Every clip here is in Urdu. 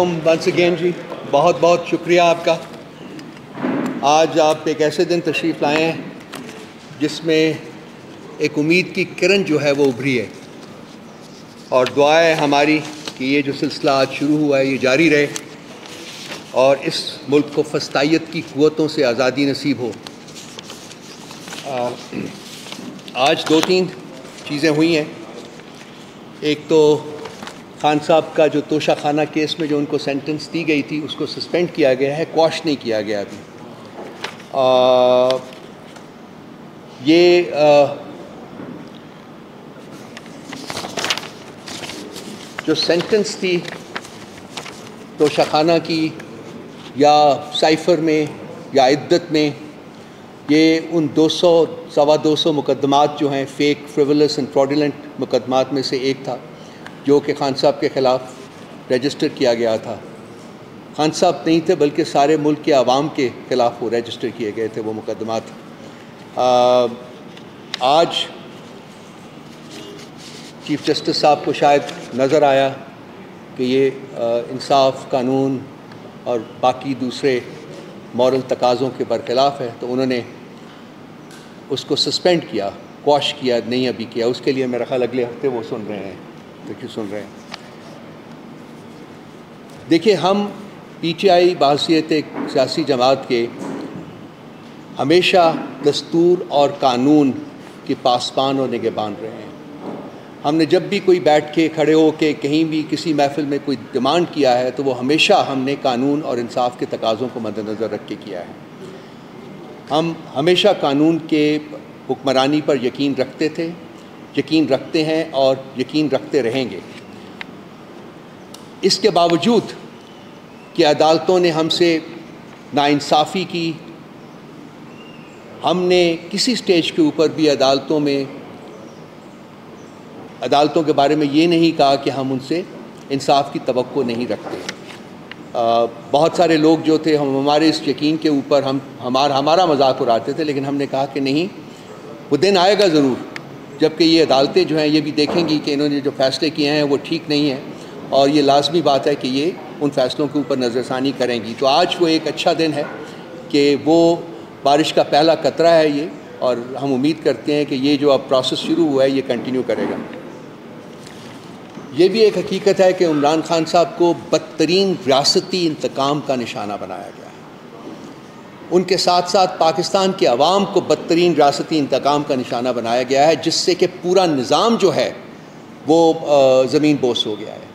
علیکم ونس اگین جی، بہت بہت شکریہ آپ کا۔ آج آپ ایک ایسے دن تشریف لائے ہیں جس میں ایک امید کی کرن جو ہے وہ ابھری ہے، اور دعا ہے ہماری کہ یہ جو سلسلہ آج شروع ہوا ہے یہ جاری رہے اور اس ملک کو فسطائیت کی قوتوں سے آزادی نصیب ہو۔ آج دو تین چیزیں ہوئی ہیں۔ ایک تو خان صاحب کا جو توشہ خانہ کیس میں جو ان کو سینٹنس دی گئی تھی اس کو سسپینڈ کیا گیا ہے، کوش نہیں کیا گیا ابھی۔ جو سینٹنس تھی توشہ خانہ کی یا سائفر میں یا عدت میں، یہ ان 200 مقدمات جو ہیں فیک، فریولس اینڈ فراڈولنٹ مقدمات میں سے ایک تھا جو کہ خان صاحب کے خلاف رجسٹر کیا گیا تھا۔ خان صاحب نہیں تھے بلکہ سارے ملک کے عوام کے خلاف وہ رجسٹر کیے گئے تھے وہ مقدمات۔ آج چیف جسٹس صاحب کو شاید نظر آیا کہ یہ انصاف، قانون اور باقی دوسرے مورل تقاضوں کے برخلاف ہے، تو انہوں نے اس کو سسپینڈ کیا، کوش کیا، نہیں ابھی کیا۔ اس کے لیے میرا خیال اگلے ہفتے وہ سن رہے ہیں، دیکھیے ہم پی ٹی آئی بحیثیت ایک سیاسی جماعت کے ہمیشہ دستور اور قانون کے پاسبان اور نگہبان رہے ہیں۔ ہم نے جب بھی کوئی بیٹھ کے کھڑے ہو کے کہیں بھی کسی محفل میں کوئی ڈیمانڈ کیا ہے تو وہ ہمیشہ ہم نے قانون اور انصاف کے تقاضوں کو مد نظر رکھ کے کیا ہے۔ ہم ہمیشہ قانون کے حکمرانی پر یقین رکھتے تھے، یقین رکھتے ہیں اور یقین رکھتے رہیں گے۔ اس کے باوجود کہ عدالتوں نے ہم سے ناانصافی کی، ہم نے کسی سٹیج کے اوپر بھی عدالتوں کے بارے میں یہ نہیں کہا کہ ہم ان سے انصاف کی توقع نہیں رکھتے۔ بہت سارے لوگ جو تھے ہمارے اس یقین کے اوپر ہمارا مذاق اڑاتے تھے، لیکن ہم نے کہا کہ نہیں، وہ دن آئے گا ضرور جبکہ یہ عدالتیں جو ہیں یہ بھی دیکھیں گی کہ انہوں نے جو فیصلے کیے ہیں وہ ٹھیک نہیں ہیں، اور یہ لازمی بات ہے کہ یہ ان فیصلوں کے اوپر نظر ثانی کریں گی۔ تو آج وہ ایک اچھا دن ہے کہ وہ بارش کا پہلا قطرہ ہے یہ، اور ہم امید کرتے ہیں کہ یہ جو اب پروسیس شروع ہوا ہے یہ کنٹینیو کرے گا۔ یہ بھی ایک حقیقت ہے کہ عمران خان صاحب کو بدترین ریاستی انتقام کا نشانہ بنایا گیا ہے۔ ان کے ساتھ ساتھ پاکستان کے عوام کو بدترین ریاستی انتقام کا نشانہ بنایا گیا ہے، جس سے کہ پورا نظام جو ہے وہ زمین بوس ہو گیا ہے۔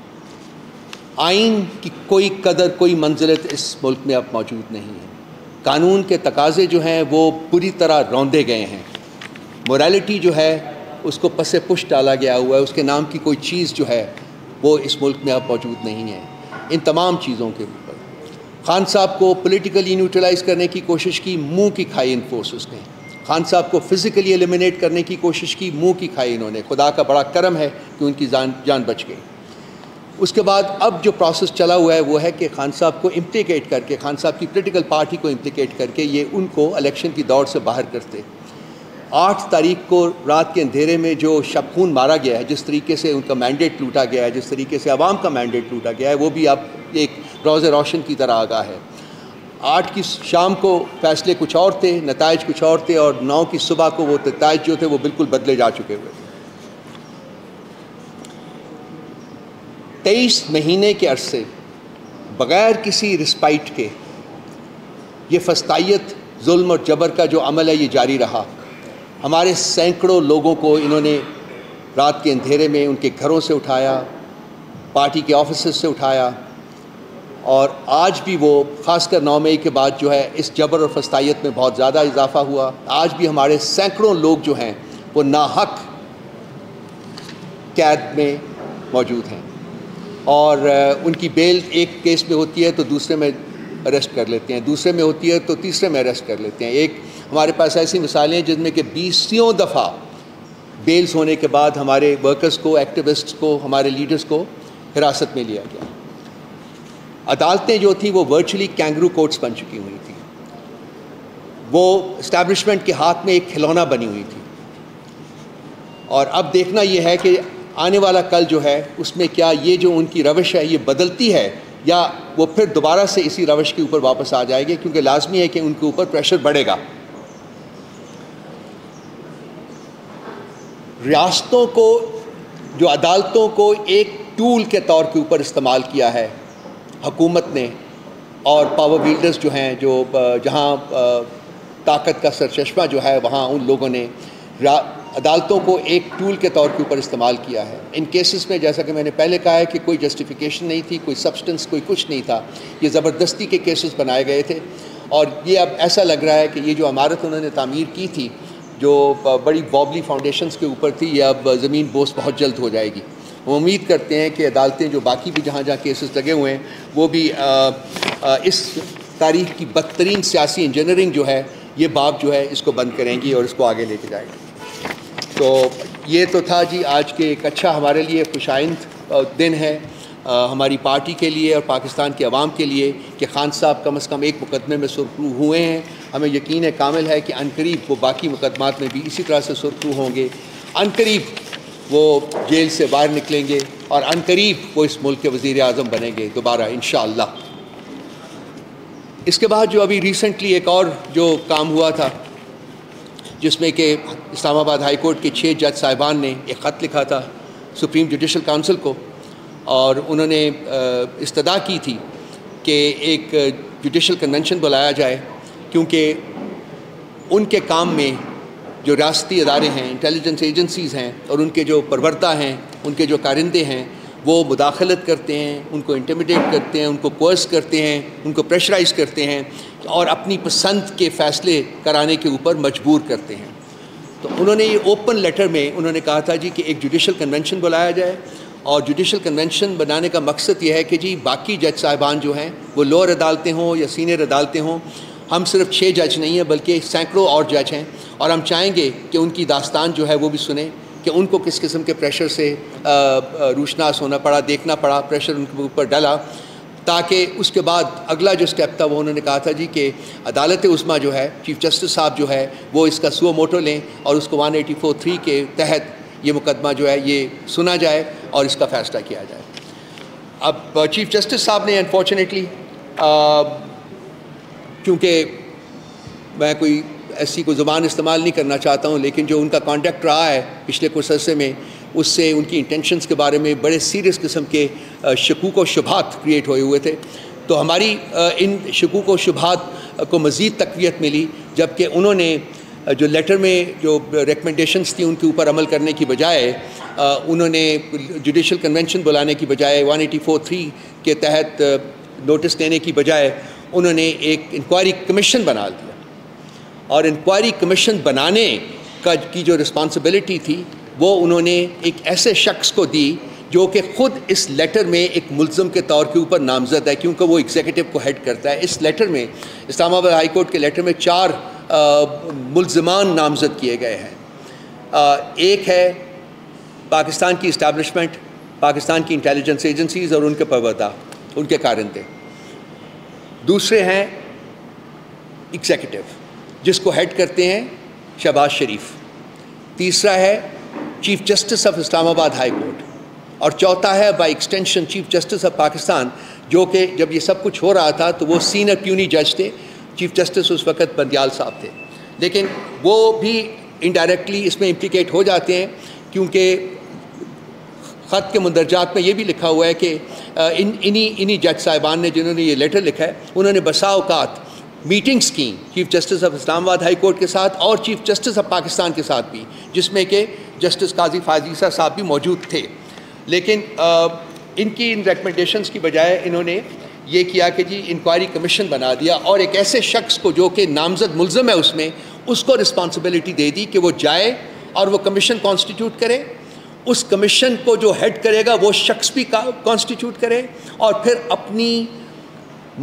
آئین کی کوئی قدر، کوئی منزلت اس ملک میں اب موجود نہیں ہے۔ قانون کے تقاضے جو ہیں وہ پوری طرح روندے گئے ہیں۔ موریلٹی جو ہے اس کو پس پش ڈالا گیا ہوا ہے، اس کے نام کی کوئی چیز جو ہے وہ اس ملک میں اب موجود نہیں ہے۔ ان تمام چیزوں کے اوپر خان صاحب کو پولیٹیکلی نیوٹرلائز کرنے کی کوشش کی، منہ کی کھائی ان فورسز نے۔ خان صاحب کو فزیکلی ایلیمنیٹ کرنے کی کوشش کی، منہ کی کھائی انہوں نے۔ خدا کا بڑا کرم ہے کہ ان کی جان بچ گئی۔ اس کے بعد اب جو پروسیس چلا ہوا ہے وہ ہے کہ خان صاحب کو امپلیکیٹ کر کے، خان صاحب کی پولیٹیکل پارٹی کو امپلیکیٹ کر کے یہ ان کو الیکشن کی دوڑ سے باہر کرتے۔ 8 تاریخ کو رات کے اندھیرے میں جو شب خون مارا گیا ہے، جس طریقے سے ان کا مینڈیٹ لوٹا گیا ہے، جس طریقے سے عوام کا مینڈیٹ لوٹا گیا ہے، وہ بھی اب ایک روز روشن کی طرح آگاہ ہے۔ 8 کی شام کو فیصلے کچھ اور تھے، نتائج کچھ اور تھے، اور 9 کی صبح کو وہ نتائج جو تھے وہ بالکل بدلے جا چکے ہوئے تھے۔ 23 مہینے کے عرصے بغیر کسی رسپائٹ کے یہ فسطائیت، ظلم اور جبر کا جو عمل ہے یہ جاری رہا۔ ہمارے سینکڑوں لوگوں کو انہوں نے رات کے اندھیرے میں ان کے گھروں سے اٹھایا، پارٹی کے آفیسز سے اٹھایا، اور آج بھی وہ خاص کر 9 مئی کے بعد جو ہے اس جبر اور فسطائیت میں بہت زیادہ اضافہ ہوا۔ آج بھی ہمارے سینکڑوں لوگ جو ہیں وہ ناحق قید میں موجود ہیں، اور ان کی بیل ایک کیس میں ہوتی ہے تو دوسرے میں اریسٹ کر لیتے ہیں، دوسرے میں ہوتی ہے تو تیسرے میں اریسٹ کر لیتے ہیں۔ ایک ہمارے پاس ایسی مثالیں ہیں جن میں کہ 20 دفعہ بیلز ہونے کے بعد ہمارے ورکرز کو، ایکٹیوسٹس کو، ہمارے لیڈرز کو حراست میں لیا گیا۔ عدالتیں جو تھیں وہ ورچولی کینگرو کورٹس بن چکی ہوئی تھیں، وہ اسٹیبلشمنٹ کے ہاتھ میں ایک کھلونا بنی ہوئی تھی۔ اور اب دیکھنا یہ ہے کہ آنے والا کل جو ہے اس میں کیا یہ جو ان کی روش ہے یہ بدلتی ہے یا وہ پھر دوبارہ سے اسی روش کے اوپر واپس آ جائے گی، کیونکہ لازمی ہے کہ ان کے اوپر پریشر بڑھے گا۔ ریاستوں کو، جو عدالتوں کو ایک ٹول کے طور کے اوپر استعمال کیا ہے حکومت نے، اور پاور ویلڈرز جو ہیں، جو جہاں طاقت کا سرچشمہ جو ہے وہاں ان لوگوں نے عدالتوں کو ایک ٹول کے طور کے اوپر استعمال کیا ہے۔ ان کیسز میں جیسا کہ میں نے پہلے کہا ہے کہ کوئی جسٹیفیکیشن نہیں تھی، کوئی سبسٹنس، کوئی کچھ نہیں تھا، یہ زبردستی کے کیسز بنائے گئے تھے، اور یہ اب ایسا لگ رہا ہے کہ یہ جو عمارت انہوں نے تعمیر کی تھی جو بڑی وابلی فاؤنڈیشنز کے اوپر تھی، یہ اب زمین بوس بہت جلد ہو جائے گی۔ ہم امید کرتے ہیں کہ عدالتیں جو باقی بھی جہاں جہاں کیسز لگے ہوئے ہیں وہ بھی اس تاریخ کی بدترین سیاسی انجینئرنگ جو ہے، یہ باب جو ہے اس کو بند کریں گی اور اس کو آگے لے کے جائیں گی۔ تو یہ تو تھا جی آج کے ایک اچھا ہمارے لیے خوش آئند دن ہے ہماری پارٹی کے لیے اور پاکستان کے عوام کے لیے کہ خان صاحب کم از کم ایک مقدمے میں سرخرو ہوئے ہیں۔ ہمیں یقین کامل ہے کہ عنقریب وہ باقی مقدمات میں بھی اسی طرح سے سرخرو ہوں گے، عنقریب وہ جیل سے باہر نکلیں گے، اور عنقریب وہ اس ملک کے وزیر اعظم بنیں گے دوبارہ انشاءاللہ۔ اس کے بعد جو ابھی ریسنٹلی ایک اور جو کام ہوا تھا، جس میں کہ اسلام آباد ہائی کورٹ کے 6 جج صاحبان نے ایک خط لکھا تھا سپریم جوڈیشل کونسل کو، اور انہوں نے استدعا کی تھی کہ ایک جوڈیشل کنونشن بلایا جائے، کیونکہ ان کے کام میں جو ریاستی ادارے ہیں، انٹیلیجنس ایجنسیز ہیں، اور ان کے جو پروردہ ہیں، ان کے جو کارندے ہیں، وہ مداخلت کرتے ہیں، ان کو انٹیمیڈیٹ کرتے ہیں، ان کو کوئرس کرتے ہیں، ان کو پریشرائز کرتے ہیں، اور اپنی پسند کے فیصلے کرانے کے اوپر مجبور کرتے ہیں۔ تو انہوں نے یہ اوپن لیٹر میں انہوں نے کہا تھا جی کہ ایک جوڈیشل کنونشن بلایا جائے، اور جوڈیشل کنونشن بنانے کا مقصد یہ ہے کہ جی باقی جج صاحبان جو ہیں وہ لوور عدالتیں ہوں یا سینئر عدالتیں ہوں، ہم صرف 6 جج نہیں ہیں بلکہ سینکڑوں اور جج ہیں، اور ہم چاہیں گے کہ ان کی داستان جو ہے وہ بھی سنیں کہ ان کو کس قسم کے پریشر سے روشناس ہونا پڑا، دیکھنا پڑا، پریشر ان کے اوپر ڈالا، تاکہ اس کے بعد اگلا جو سٹیپ تھا وہ انہوں نے کہا تھا جی کہ عدالت عظمیٰ جو ہے، چیف جسٹس صاحب جو ہے، وہ اس کا سو موٹو لیں اور اس کو 184(3) کے تحت یہ مقدمہ جو ہے یہ سنا جائے اور اس کا فیصلہ کیا جائے۔ اب چیف جسٹس صاحب نے انفارچونیٹلی، کیونکہ میں کوئی ایسی کوئی زبان استعمال نہیں کرنا چاہتا ہوں، لیکن جو ان کا کانڈکٹ رہا ہے پچھلے کچھ عرصے میں، اس سے ان کی انٹینشنز کے بارے میں بڑے سیریس قسم کے شکوک و شبہات کریٹ ہوئے تھے۔ تو ہماری ان شکوک و شبہات کو مزید تقویت ملی جبکہ انہوں نے جو لیٹر میں جو ریکمنڈیشنز تھیں ان کے اوپر عمل کرنے کی بجائے، انہوں نے جوڈیشل کنونشن بلانے کی بجائے، 184(3) کے تحت نوٹس دینے کی بجائے، انہوں نے ایک انکوائری کمیشن بنا دیا، اور انکوائری کمیشن بنانے کی جو رسپانسبلٹی تھی وہ انہوں نے ایک ایسے شخص کو دی جو کہ خود اس لیٹر میں ایک ملزم کے طور کے اوپر نامزد ہے، کیونکہ وہ ایگزیکٹو کو ہیڈ کرتا ہے۔ اس لیٹر میں، اسلام آباد ہائی کورٹ کے لیٹر میں 4 ملزمان نامزد کیے گئے ہیں۔ ایک ہے پاکستان کی اسٹیبلشمنٹ، پاکستان کی انٹیلیجنس ایجنسیز اور ان کے پروردہ، ان کے کارندے۔ دوسرے ہیں ایگزیکٹو، جس کو ہیڈ کرتے ہیں شہباز شریف۔ تیسرا ہے چیف جسٹس آف اسلام آباد ہائی کورٹ، اور چوتھا ہے by extension chief justice of Pakistan, جو کہ جب یہ سب کچھ ہو رہا تھا تو وہ سینئر پیونی جج تھے۔ چیف جسٹس اس وقت بندیال صاحب تھے، لیکن وہ بھی انڈائریکٹلی اس میں امپلیکیٹ ہو جاتے ہیں، کیونکہ خط کے مندرجات میں یہ بھی لکھا ہوا ہے کہ انہی جج صاحبان نے، جنہوں نے یہ لیٹر لکھا ہے، انہوں نے بسا اوقات میٹنگز کی چیف جسٹس آف اسلام آباد ہائی کورٹ کے ساتھ اور چیف جسٹس آف پاکستان کے ساتھ بھی، جس میں کہ جسٹس قاضی فائز عیسیٰ صاحب بھی موجود تھے۔ لیکن ان کی ان ریکمنڈیشنز کی بجائے انہوں نے یہ کیا کہ جی انکوائری کمیشن بنا دیا، اور ایک ایسے شخص کو جو کہ نامزد ملزم ہے اس میں، اس کو رسپانسبلٹی دے دی کہ وہ جائے اور وہ کمیشن کانسٹیٹیوٹ کرے، اس کمیشن کو جو ہیڈ کرے گا وہ شخص بھی کانسٹیٹیوٹ کرے، اور پھر اپنی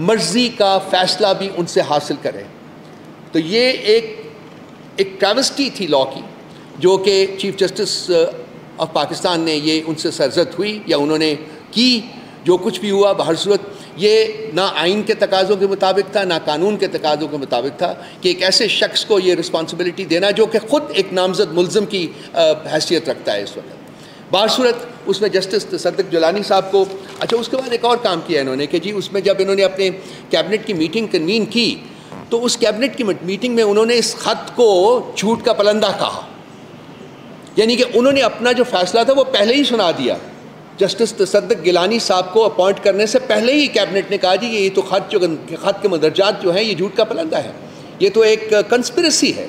مرضی کا فیصلہ بھی ان سے حاصل کرے۔ تو یہ ایک ٹریوسٹی تھی لاء کی، جو کہ چیف جسٹس آف پاکستان نے یہ ان سے سرزد ہوئی، یا انہوں نے کی۔ جو کچھ بھی ہوا بہر صورت یہ نہ آئین کے تقاضوں کے مطابق تھا، نہ قانون کے تقاضوں کے مطابق تھا کہ ایک ایسے شخص کو یہ رسپانسبلٹی دینا جو کہ خود ایک نامزد ملزم کی حیثیت رکھتا ہے اس وقت۔ بہر صورت اس میں جسٹس تصدق جیلانی صاحب کو اچھا اس کے بعد ایک اور کام کیا انہوں نے کہ جی اس میں جب انہوں نے اپنے کیبنٹ کی میٹنگ کنوین کی تو اس کیبنٹ کی میٹنگ میں انہوں نے اس خط کو جھوٹ کا پلندہ کہا، یعنی کہ انہوں نے اپنا جو فیصلہ تھا وہ پہلے ہی سنا دیا۔ جسٹس تصدق گیلانی صاحب کو اپوائنٹ کرنے سے پہلے ہی کیبنٹ نے کہا جی یہ تو خط کے مدرجات جو ہیں یہ جھوٹ کا پلندہ ہے، یہ تو ایک کنسپریسی ہے،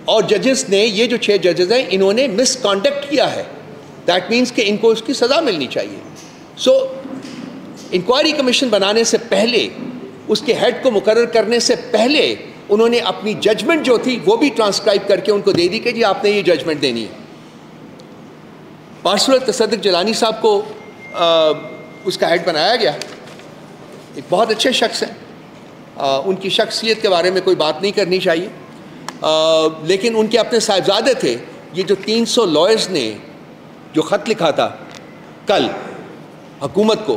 اور ججز نے یہ جو 6 ججز ہیں انہوں نے مس کانڈکٹ کیا ہے، دیٹ مینس کہ ان کو اس کی سزا ملنی چاہیے۔ سو انکوائری کمیشن بنانے سے پہلے، اس کے ہیڈ کو مقرر کرنے سے پہلے انہوں نے اپنی ججمنٹ جو تھی وہ بھی ٹرانسکرائب کر کے ان کو دے دی کہ جی آپ نے یہ ججمنٹ دینی ہے۔ پارسل تصدق جیلانی صاحب کو اس کا ہیڈ بنایا گیا، ایک بہت اچھے شخص ہیں، ان کی شخصیت کے بارے میں کوئی بات نہیں کرنی چاہیے، لیکن ان کے اپنے صاحبزادے تھے، یہ جو 300 لائرز نے جو خط لکھا تھا کل حکومت کو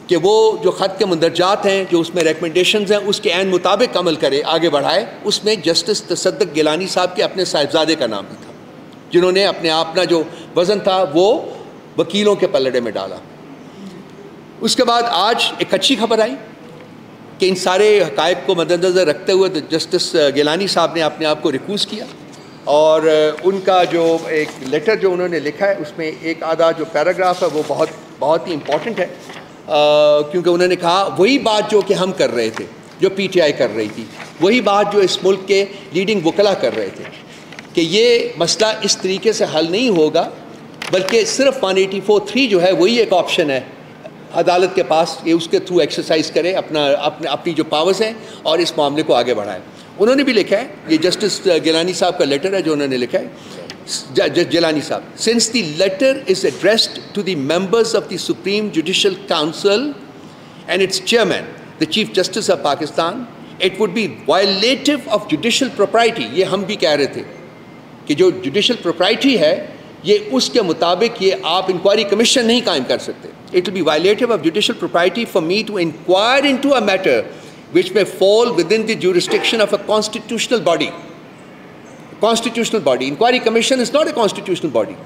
کہ وہ جو خط کے مندرجات ہیں جو اس میں ریکمنڈیشنز ہیں اس کے عین مطابق عمل کرے، آگے بڑھائے، اس میں جسٹس تصدق گیلانی صاحب کے اپنے صاحبزادے کا نام بھی تھا، جنہوں نے اپنا جو وزن تھا وہ وکیلوں کے پلڑے میں ڈالا۔ اس کے بعد آج ایک اچھی خبر آئی کہ ان سارے حقائق کو مد نظر رکھتے ہوئے جسٹس گیلانی صاحب نے اپنے آپ کو ریکوز کیا، اور ان کا جو ایک لیٹر جو انہوں نے لکھا ہے اس میں ایک آدھا جو پیراگراف ہے وہ بہت ہی امپورٹنٹ ہے، کیونکہ انہوں نے کہا وہی بات جو کہ ہم کر رہے تھے، جو پی ٹی آئی کر رہی تھی، وہی بات جو اس ملک کے لیڈنگ وکلا کر رہے تھے کہ یہ مسئلہ اس طریقے سے حل نہیں ہوگا، بلکہ صرف 184(3) جو ہے وہی ایک آپشن ہے عدالت کے پاس، یہ اس کے تھرو ایکسرسائز کرے اپنی جو پاورز ہیں اور اس معاملے کو آگے بڑھائے۔ انہوں نے بھی لکھا ہے، یہ جسٹس گیلانی صاحب کا لیٹر ہے جو انہوں نے لکھا ہے، جیلانی صاحب، since the letter is addressed to the members of the Supreme Judicial Council and its chairman, the Chief Justice of Pakistan, it would be violative of judicial propriety، یہ ہم بھی کہہ رہے تھے کہ جو جوڈیشل پروپرائٹی ہے یہ اس کے مطابق یہ آپ انکوائری کمیشن نہیں قائم کر سکتے۔ It will be violative of judicial propriety for me to inquire into a matter which may fall within the jurisdiction of a constitutional body. Constitutional body. Inquiry commission is not a constitutional body.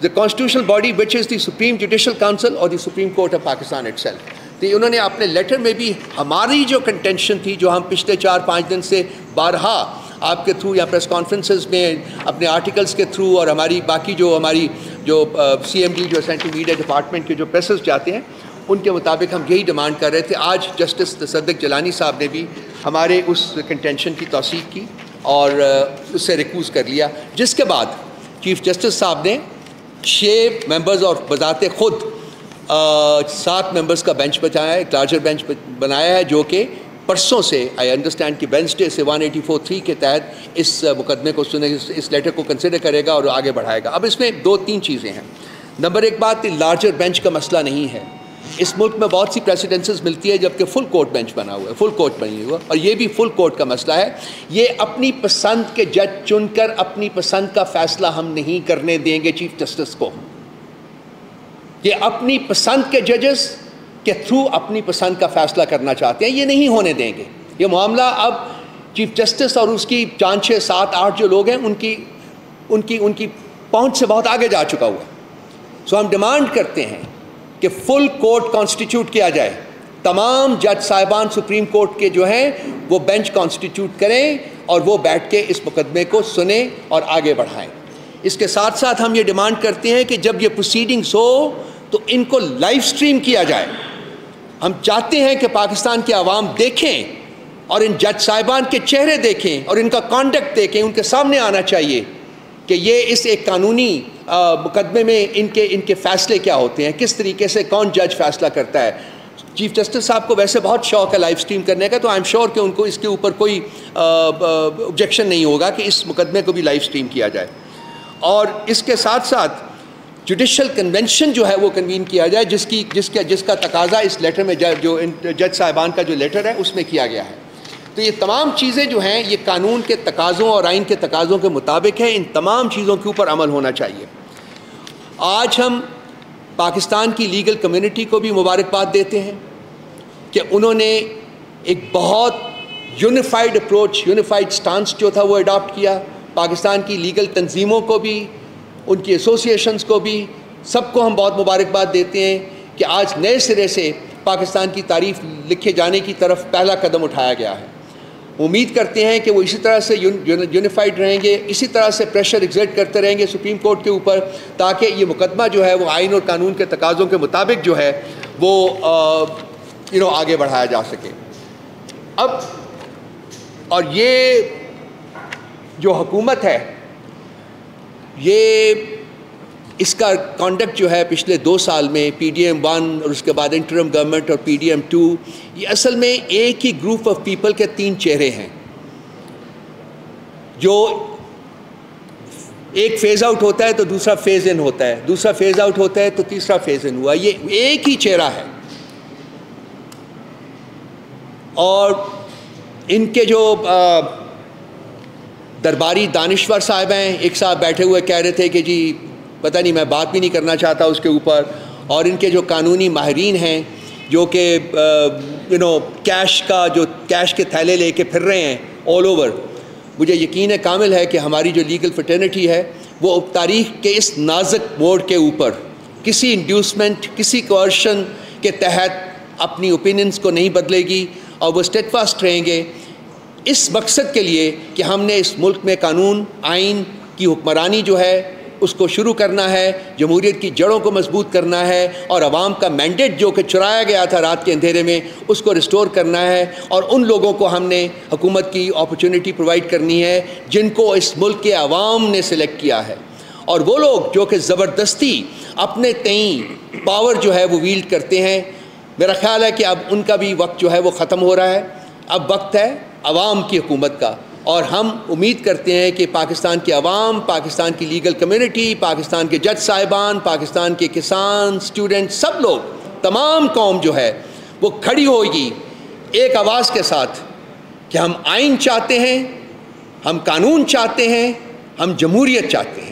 The constitutional body which is the Supreme Judicial Council or the Supreme Court of Pakistan itself. تو انہوں نے اپنے لیٹر میں بھی ہماری جو کنٹینشن تھی جو ہم پچھلے 4-5 دن سے بارہا آپ کے تھرو یا پریس کانفرنسز میں اپنے آرٹیکلز کے تھرو اور ہماری باقی ہماری سی ایم ڈی جو سینٹرل میڈیا ڈپارٹمنٹ کے جو پریسز جاتے ہیں ان کے مطابق ہم یہی ڈیمانڈ کر رہے تھے۔ آج جسٹس تصدق جیلانی صاحب نے بھی ہمارے اس کنٹینشن کی توثیق کی اور اس سے ریکوز کر لیا، جس کے بعد چیف جسٹس صاحب نے 6 ممبرز اور بذات خود 7 ممبرز کا بینچ بچایا ہے، ایک لارجر بینچ بنایا ہے جو کہ پرسوں سے آئی انڈرسٹینڈ کہ وینسڈے سے 184(3) کے تحت اس مقدمے کو اس لیٹر کو کنسیڈر کرے گا اور آگے بڑھائے گا۔ اب اس میں 2-3 چیزیں ہیں۔ نمبر 1 بات، لارجر بینچ کا مسئلہ نہیں ہے، اس ملک میں بہت سی پریسیڈنسز ملتی ہے جبکہ فل کورٹ بینچ بنا ہوا ہے، فل کورٹ بنی ہوا، اور یہ بھی فل کورٹ کا مسئلہ ہے۔ یہ اپنی پسند کے جج چن کر اپنی پسند کا فیصلہ ہم نہیں کرنے دیں گے چیف جسٹس کو، یہ اپنی پسند کے ججز کے تھرو اپنی پسند کا فیصلہ کرنا چاہتے ہیں، یہ نہیں ہونے دیں گے۔ یہ معاملہ اب چیف جسٹس اور اس کی 5, 6, 7, 8 جو لوگ ہیں ان کی پہنچ سے بہت آگے جا چکا ہوا۔ سو ہم ڈیمانڈ کرتے ہیں کہ فل کورٹ کانسٹیٹیوٹ کیا جائے، تمام جج صاحبان سپریم کورٹ کے جو ہیں وہ بینچ کانسٹیٹیوٹ کریں اور وہ بیٹھ کے اس مقدمے کو سنیں اور آگے بڑھائیں۔ اس کے ساتھ ساتھ ہم یہ ڈیمانڈ کرتے ہیں کہ جب یہ پروسیڈنگز ہو تو ان کو لائیو سٹریم کیا جائے۔ ہم چاہتے ہیں کہ پاکستان کے عوام دیکھیں اور ان جج صاحبان کے چہرے دیکھیں اور ان کا کانڈکٹ دیکھیں، ان کے سامنے آنا چاہیے کہ یہ اس ایک قانونی مقدمے میں ان کے فیصلے کیا ہوتے ہیں، کس طریقے سے کون جج فیصلہ کرتا ہے۔ چیف جسٹس صاحب کو ویسے بہت شوق ہے لائیو سٹریم کرنے کا، تو آئی ایم شیور کہ ان کو اس کے اوپر کوئی آبجیکشن نہیں ہوگا کہ اس مقدمے کو بھی لائیو سٹریم کیا جائے۔ اور اس کے ساتھ ساتھ جوڈیشل کنونشن جو ہے وہ کنوین کیا جائے، جس کا تقاضا اس لیٹر میں جو جج صاحبان کا جو لیٹر ہے اس میں کیا گیا ہے۔ تو یہ تمام چیزیں جو ہیں یہ قانون کے تقاضوں اور آئین کے تقاضوں کے مطابق ہیں، ان تمام چیزوں کے اوپر عمل ہونا چاہیے۔ آج ہم پاکستان کی لیگل کمیونٹی کو بھی مبارکباد دیتے ہیں کہ انہوں نے ایک بہت یونیفائڈ اپروچ، یونیفائڈ سٹانس جو تھا وہ اڈاپٹ کیا۔ پاکستان کی لیگل تنظیموں کو بھی ان کی ایسوسیشنز کو بھی، سب کو ہم بہت مبارکباد دیتے ہیں کہ آج نئے سرے سے پاکستان کی تاریخ لکھے جانے کی طرف پہلا قدم اٹھایا گیا ہے۔ امید کرتے ہیں کہ وہ اسی طرح سے یونیفائڈ رہیں گے، اسی طرح سے پریشر ایگزرٹ کرتے رہیں گے سپریم کورٹ کے اوپر، تاکہ یہ مقدمہ جو ہے وہ آئین اور قانون کے تقاضوں کے مطابق جو ہے وہ آگے بڑھایا جا سکے۔ اب اور یہ جو حکومت ہے، یہ اس کا کانڈکٹ جو ہے پچھلے 2 سال میں پی ڈی ایم 1 اور اس کے بعد انٹرم گورنمنٹ اور پی ڈی ایم 2، یہ اصل میں ایک ہی گروپ آف پیپل کے 3 چہرے ہیں، جو ایک فیز آؤٹ ہوتا ہے تو دوسرا فیز ان ہوتا ہے، دوسرا فیز آؤٹ ہوتا ہے تو تیسرا فیز ان ہوا، یہ ایک ہی چہرہ ہے۔ اور ان کے جو درباری دانشور صاحب ہیں، ایک صاحب بیٹھے ہوئے کہہ رہے تھے کہ جی پتہ نہیں میں بات بھی نہیں کرنا چاہتا اس کے اوپر، اور ان کے جو قانونی ماہرین ہیں جو کہ کیش کے تھیلے لے کے پھر رہے ہیں آل اوور، مجھے یقین کامل ہے کہ ہماری جو لیگل فرٹرنٹی ہے وہ تاریخ کے اس نازک موڑ کے اوپر کسی انڈیوسمنٹ، کسی کوئرشن کے تحت اپنی اوپینینز کو نہیں بدلے گی، اور وہ اسٹیڈ فاسٹ رہیں گے اس مقصد کے لیے کہ ہم نے اس ملک میں قانون آئین کی حکمرانی جو ہے اس کو شروع کرنا ہے، جمہوریت کی جڑوں کو مضبوط کرنا ہے، اور عوام کا مینڈیٹ جو کہ چرایا گیا تھا رات کے اندھیرے میں اس کو ریسٹور کرنا ہے، اور ان لوگوں کو ہم نے حکومت کی اپرچونٹی پرووائڈ کرنی ہے جن کو اس ملک کے عوام نے سلیکٹ کیا ہے، اور وہ لوگ جو کہ زبردستی اپنے تئیں پاور جو ہے وہ ویلڈ کرتے ہیں، میرا خیال ہے کہ اب ان کا بھی وقت جو ہے وہ ختم ہو رہا ہے، اب وقت ہے عوام کی حکومت کا، اور ہم امید کرتے ہیں کہ پاکستان کے عوام، پاکستان کی لیگل کمیونٹی، پاکستان کے جج صاحبان، پاکستان کے کسان، اسٹوڈنٹ، سب لوگ، تمام قوم جو ہے وہ کھڑی ہوگی ایک آواز کے ساتھ کہ ہم آئین چاہتے ہیں، ہم قانون چاہتے ہیں، ہم جمہوریت چاہتے ہیں۔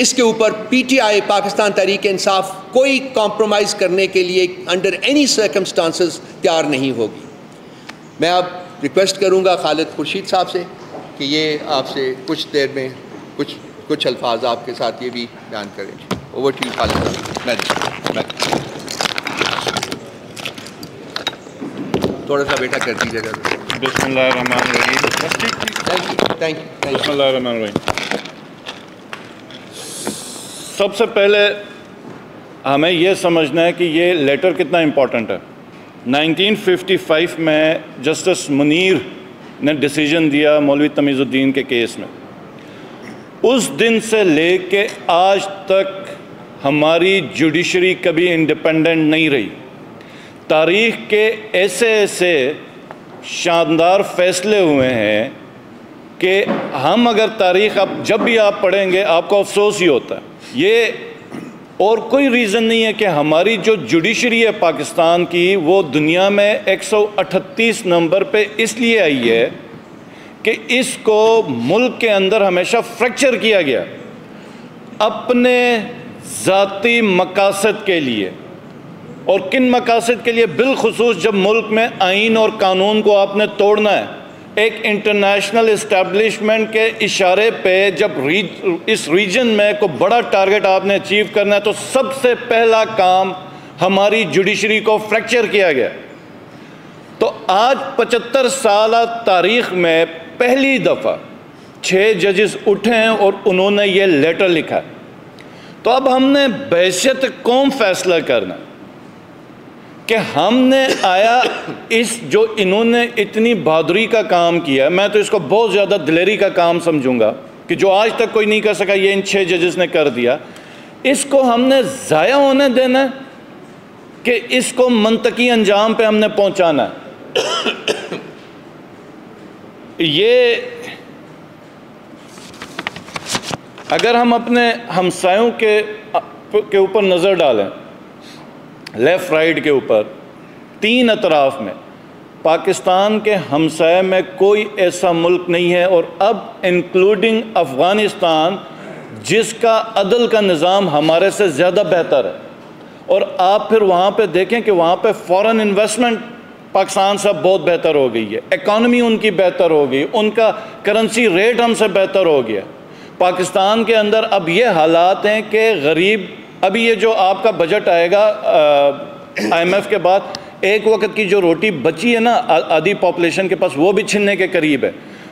اس کے اوپر P T I, Pakistan Tehreek Insaf, کوئی کمپرومائز کرنے کے لیے انڈر اینی سرکمسٹانسز تیار نہیں ہوگی۔ میں اب ریکویسٹ کروں گا خالد خورشید صاحب سے کہ یہ آپ سے کچھ دیر میں کچھ الفاظ آپ کے ساتھ یہ بھی بیان کریں۔ اوور ٹو یو خالد صاحب۔ تھوڑا سا بیٹا کر دیجیے گا۔ بسم اللہ الرحمن الرحیم۔ Thank you. بسم اللہ الرحمن الرحیم۔ سب سے پہلے ہمیں یہ سمجھنا ہے کہ یہ لیٹر کتنا امپورٹنٹ ہے۔ 1955 میں جسٹس منیر نے ڈیسیجن دیا مولوی تمیز الدین کے کیس میں، اس دن سے لے کے آج تک ہماری جوڈیشری کبھی انڈیپینڈنٹ نہیں رہی۔ تاریخ کے ایسے شاندار فیصلے ہوئے ہیں کہ ہم اگر تاریخ جب بھی آپ پڑھیں گے آپ کو افسوس ہی ہوتا ہے۔ یہ اور کوئی ریزن نہیں ہے کہ ہماری جو جوڈیشری ہے پاکستان کی وہ دنیا میں 138 نمبر پہ اس لیے آئی ہے کہ اس کو ملک کے اندر ہمیشہ فریکچر کیا گیا اپنے ذاتی مقاصد کے لیے۔ اور کن مقاصد کے لیے؟ بالخصوص جب ملک میں آئین اور قانون کو آپ نے توڑنا ہے، ایک انٹرنیشنل اسٹیبلشمنٹ کے اشارے پہ جب اس ریجن میں کوئی بڑا ٹارگٹ آپ نے اچیو کرنا ہے تو سب سے پہلا کام ہماری جوڈیشری کو فریکچر کیا گیا۔ تو آج 75 سالہ تاریخ میں پہلی دفعہ 6 ججز اٹھے ہیں اور انہوں نے یہ لیٹر لکھا ہے۔ تو اب ہم نے بحیثیت قوم فیصلہ کرنا کہ ہم نے آیا اس جو انہوں نے اتنی بہادری کا کام کیا، میں تو اس کو بہت زیادہ دلیری کا کام سمجھوں گا کہ جو آج تک کوئی نہیں کر سکا یہ ان 6 ججز نے کر دیا، اس کو ہم نے ضائع ہونے دینا ہے کہ اس کو منطقی انجام پہ ہم نے پہنچانا ہے۔ یہ اگر ہم اپنے ہمسایوں کے اوپر نظر ڈالیں، لیفٹ رائٹ کے اوپر 3 اطراف میں، پاکستان کے ہمسائے میں کوئی ایسا ملک نہیں ہے، اور اب انکلوڈنگ افغانستان، جس کا عدل کا نظام ہمارے سے زیادہ بہتر ہے۔ اور آپ پھر وہاں پہ دیکھیں کہ وہاں پہ فورن انویسٹمنٹ پاکستان سے بہت بہتر ہو گئی ہے، اکانومی ان کی بہتر ہو گئی، ان کا کرنسی ریٹ ہم سے بہتر ہو گیا۔ پاکستان کے اندر اب یہ حالات ہیں کہ غریب، ابھی یہ جو آپ کا بجٹ آئے گا IMF کے بعد، ایک وقت کی جو روٹی بچی ہے نا آدھی پاپولیشن کے پاس، وہ بھی چھننے کے قریب ہے.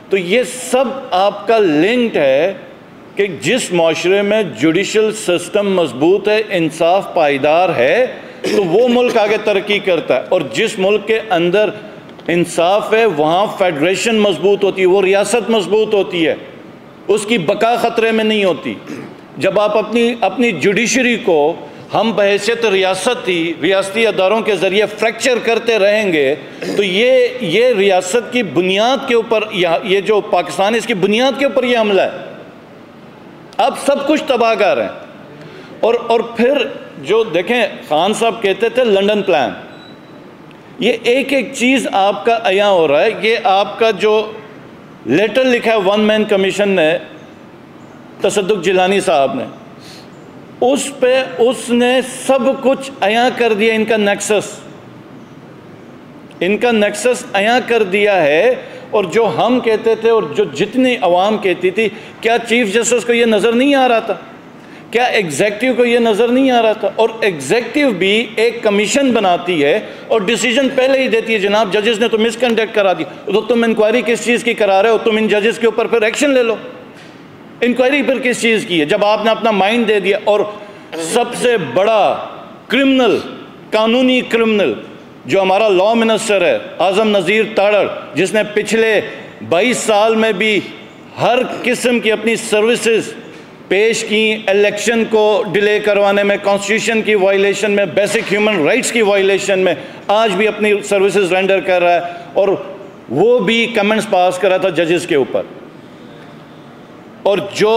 تو یہ سب آپ کا لنکڈ ہے کہ جس معاشرے میں جوڈیشل سسٹم مضبوط ہے، انصاف پائیدار ہے، تو وہ ملک آگے ترقی کرتا ہے. اور جس ملک کے اندر انصاف ہے وہاں فیڈریشن مضبوط ہوتی ہے، وہ ریاست مضبوط ہوتی ہے، اس کی بقا خطرے میں نہیں ہوتی. جب آپ اپنی جوڈیشری کو ہم بحیثیت ریاستی اداروں کے ذریعے فریکچر کرتے رہیں گے تو یہ ریاست کی بنیاد کے اوپر، یہ جو پاکستان ہے اس کی بنیاد کے اوپر یہ حملہ ہے. اب سب کچھ تباہ کر رہے ہیں. اور پھر جو دیکھیں خان صاحب کہتے تھے لنڈن پلان، یہ ایک ایک چیز آپ کا عیاں ہو رہا ہے. یہ آپ کا جو لیٹر لکھا ہے ون مین کمیشن نے، تصدق جیلانی صاحب نے، اس پہ اس نے سب کچھ عیاں کر دیا. ان کا نیکسس عیاں کر دیا ہے. اور جو ہم کہتے تھے اور جو جتنی عوام کہتی تھی، کیا چیف جسٹس کو یہ نظر نہیں آ رہا تھا؟ کیا ایگزیکٹو کو یہ نظر نہیں آ رہا تھا؟ اور ایگزیکٹو بھی ایک کمیشن بناتی ہے اور ڈیسیجن پہلے ہی دیتی ہے، جناب ججز نے تو مس کنڈکٹ کرا دی، تو تم انکوائری کس چیز کی کرا رہے ہو؟ تم ان ججز کے اوپر پھر ایکشن لے لو. انکوائری پر کس چیز کی ہے جب آپ نے اپنا مائنڈ دے دیا؟ اور سب سے بڑا کرمنل، قانونی کرمنل جو ہمارا لا منسٹر ہے اعظم نذیر تاڑڑ، جس نے پچھلے 22 سال میں بھی ہر قسم کی اپنی سروسز پیش کی، الیکشن کو ڈیلے کروانے میں، کانسٹیٹیوشن کی وائلیشن میں، بیسک ہیومن رائٹس کی وائلیشن میں، آج بھی اپنی سروسز رینڈر کر رہا ہے. اور وہ بھی کمنٹس پاس کر رہا تھا ججز کے اوپر. اور جو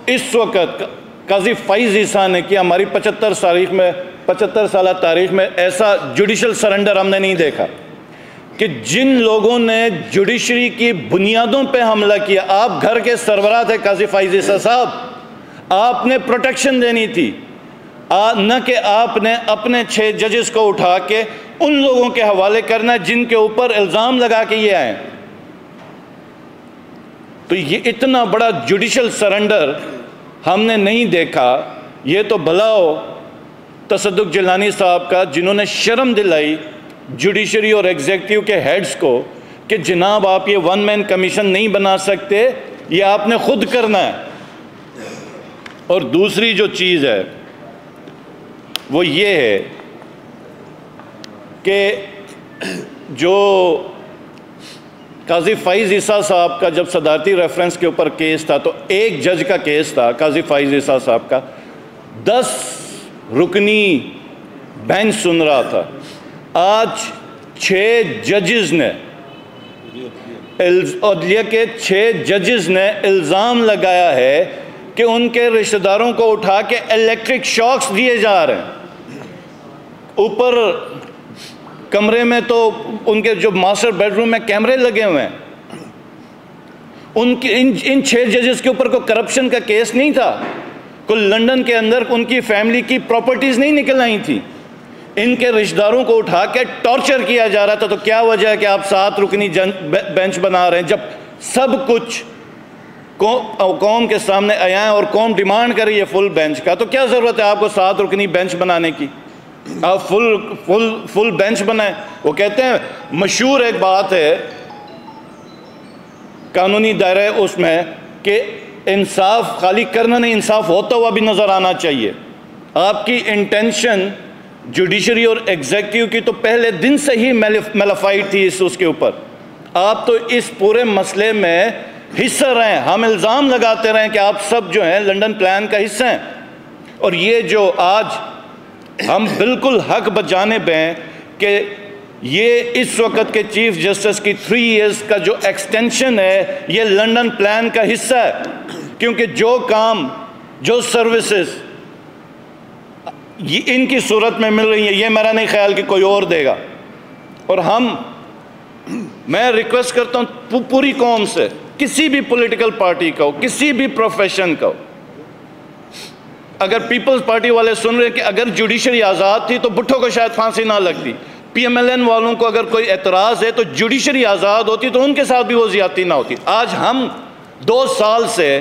اس وقت قاضی فائز عیسیٰ نے کیا، ہماری 75 سالہ تاریخ میں ایسا جوڈیشل سرنڈر ہم نے نہیں دیکھا کہ جن لوگوں نے جوڈیشری کی بنیادوں پہ حملہ کیا. آپ گھر کے سربراہ تھے قاضی فائز عیسیٰ صاحب، آپ نے پروٹیکشن دینی تھی، نہ کہ آپ نے اپنے 6 ججز کو اٹھا کے ان لوگوں کے حوالے کرنا جن کے اوپر الزام لگا کے یہ آئے. تو یہ اتنا بڑا جوڈیشل سرنڈر ہم نے نہیں دیکھا. یہ تو بھلا ہو تصدق جیلانی صاحب کا، جنہوں نے شرم دلائی جوڈیشری اور ایگزیکٹیو کے ہیڈز کو کہ جناب آپ یہ ون مین کمیشن نہیں بنا سکتے، یہ آپ نے خود کرنا ہے. اور دوسری جو چیز ہے وہ یہ ہے کہ جو قاضی فائز عیسیٰ صاحب کا جب صدارتی ریفرنس کے اوپر کیس تھا، تو ایک جج کا کیس تھا قاضی فائز عیسیٰ صاحب کا، 10 رکنی بینچ سن رہا تھا. آج 6 ججز نے، عدلیہ کے 6 ججز نے الزام لگایا ہے کہ ان کے رشتہ داروں کو اٹھا کے الیکٹرک شاکس دیے جا رہے ہیں. اوپر کمرے میں تو ان کے جو ماسٹر بیڈ روم میں کیمرے لگے ہوئے ہیں. ان 6 ججز کے اوپر کوئی کرپشن کا کیس نہیں تھا، کوئی لنڈن کے اندر ان کی فیملی کی پراپرٹیز نہیں نکل آئی تھی. ان کے رشتہ داروں کو اٹھا کے ٹارچر کیا جا رہا تھا. تو کیا وجہ ہے کہ آپ 7 رکنی بینچ بنا رہے ہیں جب سب کچھ قوم کے سامنے آیا ہے اور قوم ڈیمانڈ کر رہی ہے فل بینچ کا؟ تو کیا ضرورت ہے آپ کو 7 رکنی بینچ بنانے کی؟ آپ فل بینچ بنائیں. وہ کہتے ہیں، مشہور ایک بات ہے قانونی دائرے اس میں، کہ انصاف خالی کرنا نہیں، انصاف ہوتا ہوا بھی نظر آنا چاہیے. آپ کی انٹینشن جوڈیشری اور ایگزیکٹیو کی تو پہلے دن سے ہی میلیفائڈ تھی اس کے اوپر. آپ تو اس پورے مسئلے میں حصہ رہیں. ہم الزام لگاتے رہیں کہ آپ سب جو ہیں لنڈن پلان کا حصہ ہیں. اور یہ جو آج ہم بالکل حق بجانب ہیں کہ یہ اس وقت کے چیف جسٹس کی 3 ایئرز کا جو ایکسٹینشن ہے یہ لنڈن پلان کا حصہ ہے. کیونکہ جو کام، جو سروسز ان کی صورت میں مل رہی ہیں، یہ میرا نہیں خیال کہ کوئی اور دے گا. اور میں ریکویسٹ کرتا ہوں پوری قوم سے، کسی بھی پولیٹیکل پارٹی کا ہو، کسی بھی پروفیشن کا ہو، اگر پیپلز پارٹی والے سن رہے ہیں کہ اگر جوڈیشری آزاد تھی تو بھٹو کو شاید پھانسی نہ لگتی. PMLN والوں کو اگر کوئی اعتراض ہے تو جوڈیشری آزاد ہوتی تو ان کے ساتھ بھی وہ زیادتی نہ ہوتی. آج ہم 2 سال سے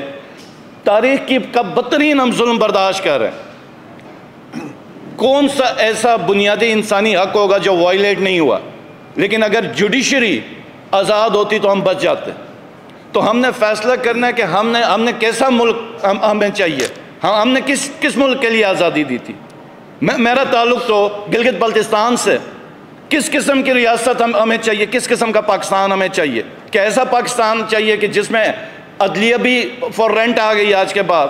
تاریخ کی کا بدترین ہم ظلم برداشت کر رہے ہیں. کون سا ایسا بنیادی انسانی حق ہوگا جو وائلیٹ نہیں ہوا؟ لیکن اگر جوڈیشری آزاد ہوتی تو ہم بچ جاتے. تو ہم نے فیصلہ کرنا ہے کہ ہم نے کیسا ملک ہمیں چاہیے، ہم نے کس ملک کے لیے آزادی دی تھی. میرا تعلق تو گلگت بلتستان سے. کس قسم کی ریاست ہمیں چاہیے، کس قسم کا پاکستان ہمیں چاہیے؟ کہ ایسا پاکستان چاہیے کہ جس میں عدلیہ بھی فور رینٹ آ گئی آج کے بعد.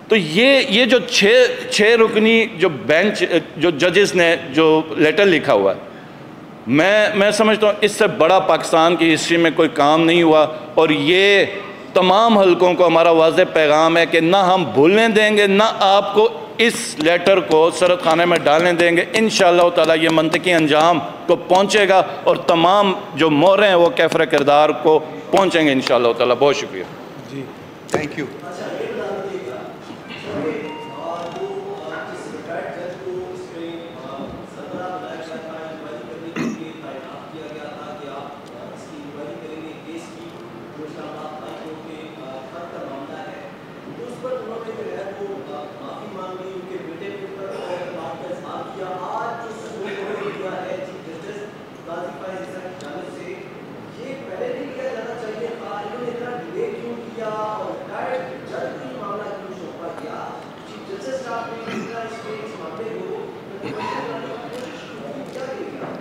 تو یہ جو چھ رکنی جو بینچ جو ججز نے جو لیٹر لکھا ہوا ہے، میں سمجھتا ہوں اس سے بڑا پاکستان کی ہسٹری میں کوئی کام نہیں ہوا. اور یہ تمام حلقوں کو ہمارا واضح پیغام ہے کہ نہ ہم بھولنے دیں گے، نہ آپ کو اس لیٹر کو سرد خانے میں ڈالنے دیں گے. انشاءاللہ تعالیٰ یہ منطقی انجام کو پہنچے گا اور تمام جو موریں ہیں وہ کیفر کردار کو پہنچیں گے انشاءاللہ تعالیٰ. بہت شکریہ. جی تھینک یو.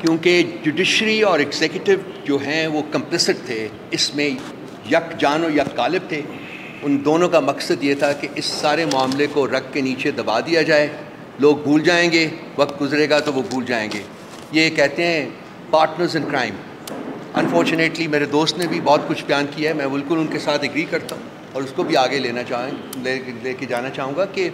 کیونکہ جوڈیشری اور ایگزیکٹو جو ہیں وہ کمپلسٹ تھے اس میں، یک جان و یک غالب تھے. ان دونوں کا مقصد یہ تھا کہ اس سارے معاملے کو رگ کے نیچے دبا دیا جائے. لوگ بھول جائیں گے، وقت گزرے گا تو وہ بھول جائیں گے. یہ کہتے ہیں پارٹنرز ان کرائم. انفارچونیٹلی میرے دوست نے بھی بہت کچھ بیان کیا ہے، میں بالکل ان کے ساتھ ایگری کرتا ہوں اور اس کو بھی آگے لے کے جانا چاہوں گا کہ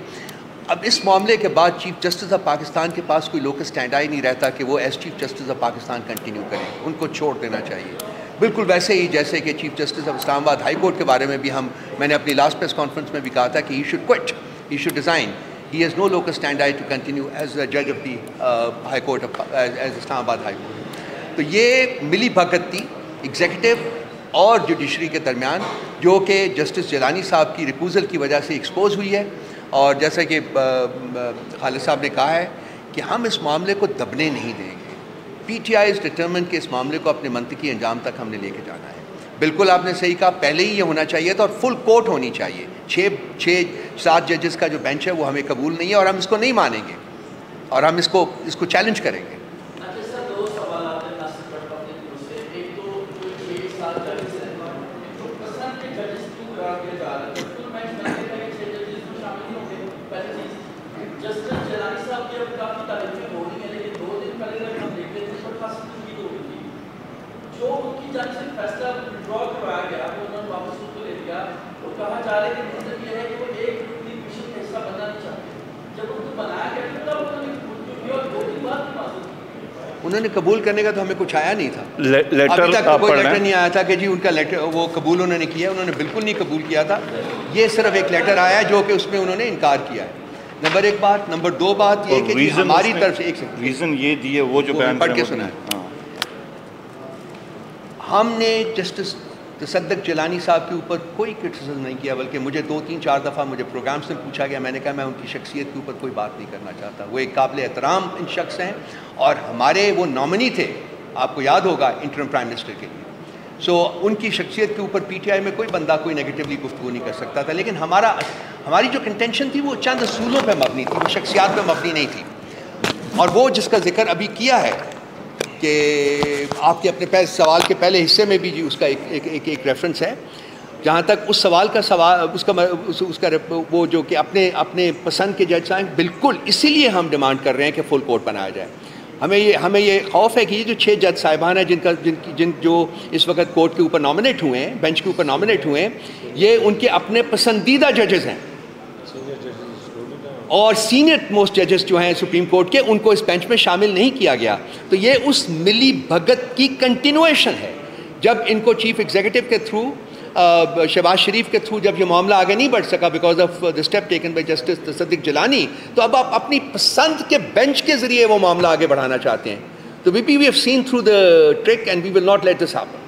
اب اس معاملے کے بعد چیف جسٹس آف پاکستان کے پاس کوئی لوکس اسٹینڈ ہی نہیں رہتا کہ وہ as chief justice of Pakistan continue کریں. ان کو چھوڑ دینا چاہیے. بالکل ویسے ہی جیسے کہ چیف جسٹس آف اسلام آباد ہائی کورٹ کے بارے میں بھی میں نے اپنی لاسٹ پریس کانفرنس میں بھی کہا تھا کہ he should quit, he should resign. He has no locus standi to continue as a جج of the high court as Islamabad high court. تو یہ ملی بھگت تھی ایگزیکٹو اور جوڈیشری کے درمیان، جو کہ جسٹس جیلانی صاحب کی ریکوزل کی وجہ سے ایکسپوز ہوئی ہے. اور جیسا کہ خالد صاحب نے کہا ہے کہ ہم اس معاملے کو دبنے نہیں دیں گے. P T I is determined کہ اس معاملے کو اپنے منطقی انجام تک ہم نے لے کے جانا ہے. بالکل آپ نے صحیح کہا، پہلے ہی یہ ہونا چاہیے تھا اور فل کورٹ ہونی چاہیے. 7 ججز کا جو بینچ ہے وہ ہمیں قبول نہیں ہے اور ہم اس کو نہیں مانیں گے اور ہم اس کو چیلنج کریں گے. انہوں نے قبول کرنے کا تو ہمیں کچھ آیا نہیں تھا. ابھی تک کوئی لیٹر نہیں آیا تھا کہ جی ان کا لیٹر وہ قبول انہوں نے کیا. انہوں نے بالکل نہیں قبول کیا تھا. یہ صرف ایک لیٹر آیا جو کہ اس میں انہوں نے انکار کیا ہے. نمبر 1 بات. نمبر 2 بات یہ کہ ہماری طرف سے ایک ریزن یہ دیے وہ جو بیان پڑھ کے سنا ہے. ہم نے جسٹس تصدق جیلانی صاحب کے اوپر کوئی کرٹیسزم نہیں کیا، بلکہ مجھے 2-3-4 دفعہ مجھے پروگرامس میں پوچھا گیا. میں نے کہا میں ان کی شخصیت کے اوپر کوئی بات نہیں کرنا چاہتا. وہ ایک قابل احترام ان شخص ہیں اور ہمارے وہ نامنی تھے، آپ کو یاد ہوگا، انٹرم پرائم منسٹر کے لیے. سو ان کی شخصیت کے اوپر پی ٹی آئی میں کوئی بندہ کوئی نیگیٹولی گفتگو نہیں کر سکتا تھا. لیکن ہماری جو کنٹینشن تھی وہ چند اصولوں پہ مبنی تھی، وہ شخصیات پہ مبنی نہیں تھی. اور وہ جس کا ذکر ابھی کیا ہے کہ آپ کے اپنے سوال کے پہلے حصے میں بھی جی اس کا ایک ریفرنس ہے، جہاں تک اس سوال کا اس کا وہ جو کہ اپنے پسند کے جج صاحب، بالکل اسی لیے ہم ڈیمانڈ کر رہے ہیں کہ فل کورٹ بنایا جائے. ہمیں یہ خوف ہے کہ یہ جو 6 جج صاحبان ہیں جو اس وقت کورٹ کے اوپر نامنیٹ ہوئے ہیں، بینچ کے اوپر نامنیٹ ہوئے ہیں، یہ ان کے اپنے پسندیدہ ججز ہیں اور سینئر موسٹ ججز جو ہیں سپریم کورٹ کے، ان کو اس بینچ میں شامل نہیں کیا گیا. تو یہ اس ملی بھگت کی کنٹینویشن ہے. جب ان کو چیف ایگزیکٹو کے تھرو، شہباز شریف کے تھرو جب یہ معاملہ آگے نہیں بڑھ سکا because of the step taken by justice Tassaduq Jillani, تو اب آپ اپنی پسند کے بینچ کے ذریعے وہ معاملہ آگے بڑھانا چاہتے ہیں. تو we have seen through the trick and we will not let this happen.